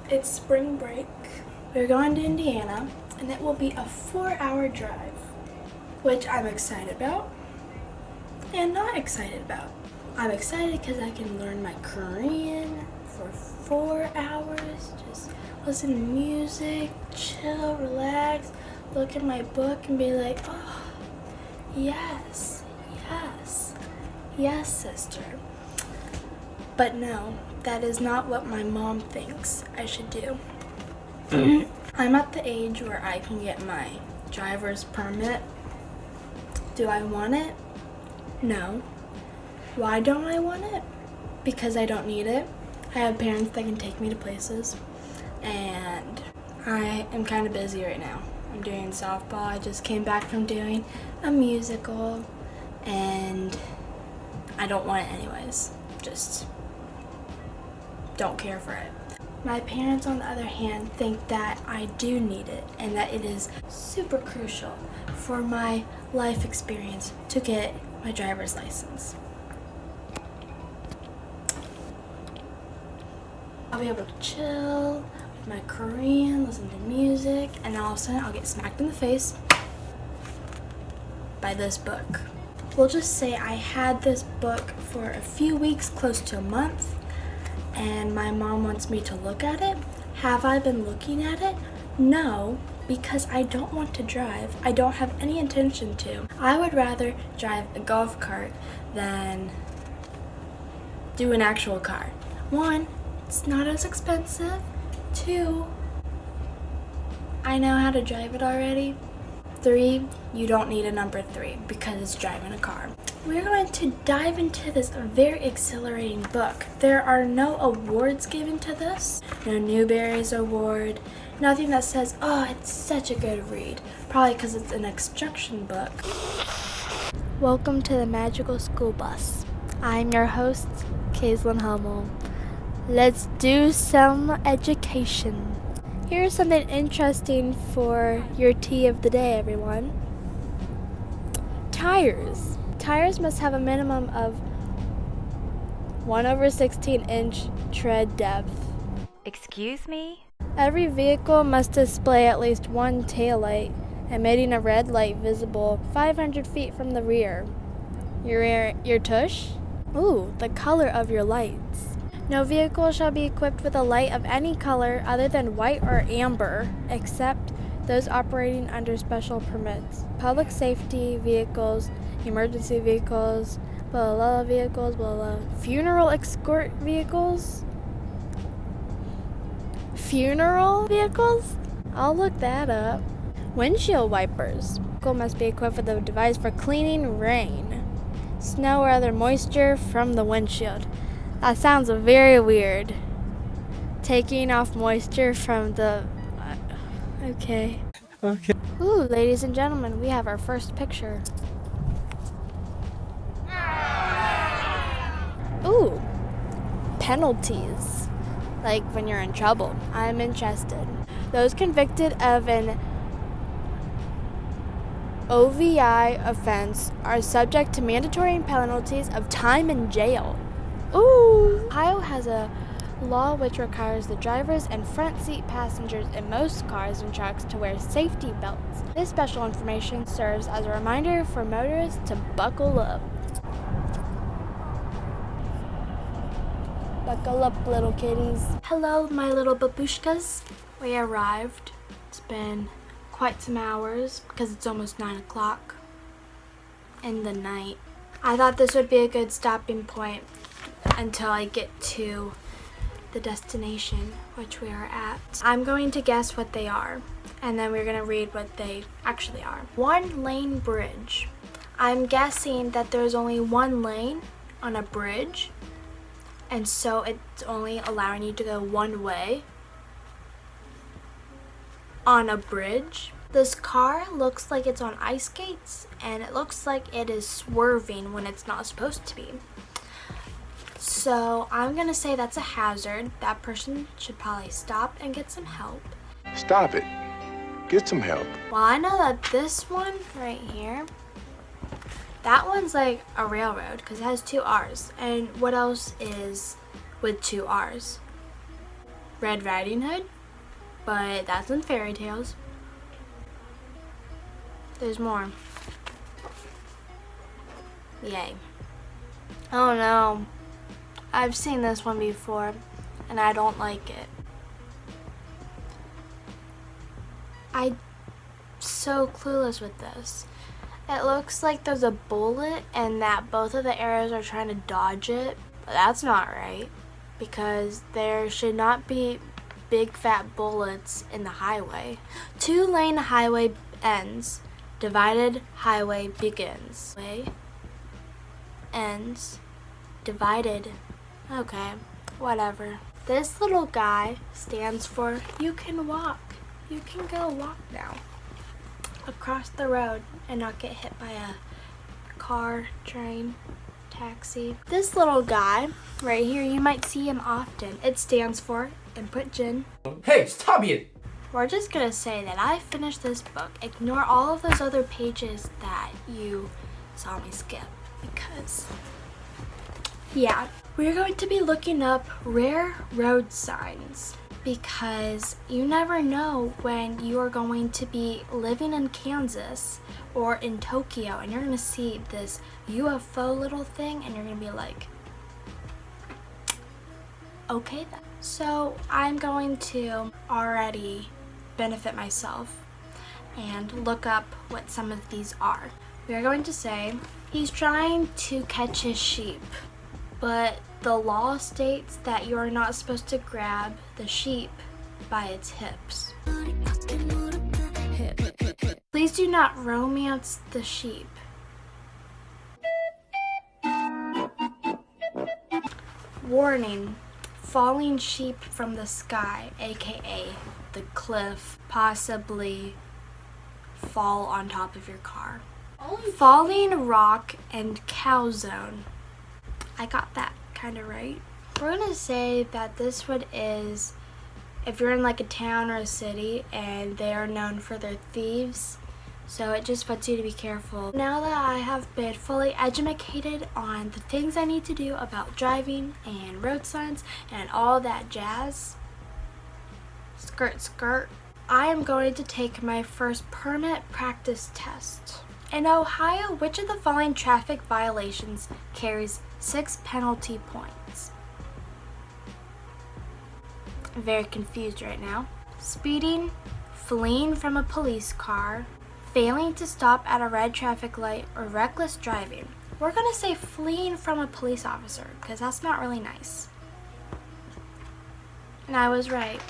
It's spring break. We're going to Indiana, and it will be a 4-hour drive, which I'm excited about and not excited about. I'm excited because I can learn my Korean for 4 hours, just listen to music, chill, relax, look at my book and be like, oh, yes, yes, yes, sister. But no, that is not what my mom thinks I should do. I'm at the age where I can get my driver's permit. Do I want it? No. Why don't I want it? Because I don't need it. I have parents that can take me to places, and I am kind of busy right now. I'm doing softball. I just came back from doing a musical, and I don't want it anyways. Just don't care for it. My parents, on the other hand, think that I do need it and that it is super crucial for my life experience to get my driver's license. I'll be able to chill with my Korean, listen to music, and then all of a sudden I'll get smacked in the face by this book. We'll just say I had this book for a few weeks, close to a month, and my mom wants me to look at it. Have I been looking at it? No, because I don't want to drive. I don't have any intention to. I would rather drive a golf cart than do an actual car. 1, it's not as expensive. 2, I know how to drive it already. 3, you don't need a number 3 because it's driving a car. We're going to dive into this very exhilarating book. There are no awards given to this. No Newbery's Award. Nothing that says, oh, it's such a good read. Probably because it's an instruction book. Welcome to the Magical School Bus. I'm your host, Caislyn. Let's do some education. Here's something interesting for your tea of the day, everyone. Tires. Tires must have a minimum of 1/16-inch tread depth. Excuse me? Every vehicle must display at least one taillight, emitting a red light visible 500 feet from the rear. Your tush? Ooh, the color of your lights. No vehicle shall be equipped with a light of any color other than white or amber, except those operating under special permits. Public safety vehicles, emergency vehicles, blah blah vehicles, blah blah. Funeral escort vehicles? Funeral vehicles? I'll look that up. Windshield wipers. Vehicle must be equipped with a device for cleaning rain, snow, or other moisture from the windshield. That sounds very weird. Taking off moisture from the... Okay. Ooh, ladies and gentlemen, we have our first picture. Ooh, penalties. Like when you're in trouble. I'm interested. Those convicted of an OVI offense are subject to mandatory penalties of time in jail. Ooh! Ohio has a law which requires the drivers and front seat passengers in most cars and trucks to wear safety belts. This special information serves as a reminder for motorists to buckle up. Buckle up, little kitties. Hello, my little babushkas. We arrived. It's been quite some hours because it's almost 9 o'clock in the night. I thought this would be a good stopping point until I get to the destination, which we are at. I'm going to guess what they are, and then we're going to read what they actually are. 1-lane bridge. I'm guessing that there's only 1 lane on a bridge, and so it's only allowing you to go one way on a bridge. This car looks like it's on ice skates, and it looks like it is swerving when it's not supposed to be. So I'm gonna say that's a hazard. That person should probably stop and get some help. Stop it. Get some help. Well, I know that this one right here, that one's like a railroad because it has 2 R's. And what else is with 2 R's? Red Riding Hood, but that's in fairy tales. There's more. Yay. Oh no. I've seen this one before, and I don't like it. I'm so clueless with this. It looks like there's a bullet and that both of the arrows are trying to dodge it, but that's not right, because there should not be big fat bullets in the highway. 2-lane highway ends. Divided highway begins. Way ends. Divided. Okay, whatever. This little guy stands for you can walk. You can go walk now across the road and not get hit by a car, train, taxi. This little guy right here, you might see him often. It stands for input Jin. Hey, stop it! We're just gonna say that I finished this book. Ignore all of those other pages that you saw me skip, because yeah, we're going to be looking up rare road signs, because you never know when you are going to be living in Kansas or in Tokyo and you're gonna see this UFO little thing and you're gonna be like, okay then. So I'm going to already benefit myself and look up what some of these are. We are going to say he's trying to catch his sheep, but the law states that you are not supposed to grab the sheep by its hips. Please do not romance the sheep. Warning, falling sheep from the sky, aka the cliff, possibly fall on top of your car. Falling rock and cow zone. I got that kind of right. We're gonna say that this one is if you're in like a town or a city and they are known for their thieves. So it just wants you to be careful. Now that I have been fully educated on the things I need to do about driving and road signs and all that jazz, skirt skirt, I am going to take my first permit practice test. In Ohio, which of the following traffic violations carries 6 penalty points? I'm very confused right now. Speeding, fleeing from a police car, failing to stop at a red traffic light, or reckless driving. We're gonna say fleeing from a police officer, because that's not really nice. And I was right.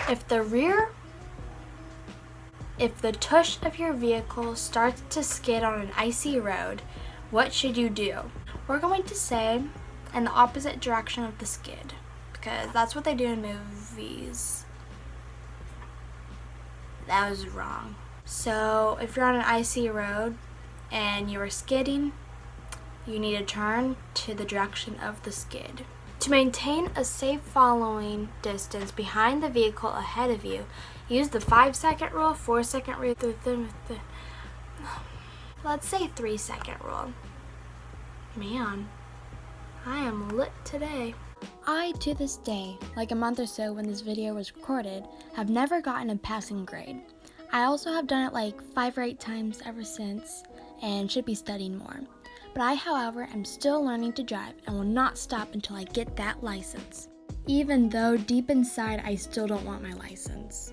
If the tush of your vehicle starts to skid on an icy road, what should you do? We're going to say in the opposite direction of the skid, because that's what they do in movies. That was wrong. So if you're on an icy road and you are skidding, you need to turn to the direction of the skid. To maintain a safe following distance behind the vehicle ahead of you, use the 5-second rule, 4-second rule, let's say 3-second rule. Man, I am lit today. I, to this day, like a month or so when this video was recorded, have never gotten a passing grade. I also have done it like 5 or 8 times ever since and should be studying more. But I, however, am still learning to drive and will not stop until I get that license. Even though deep inside I still don't want my license.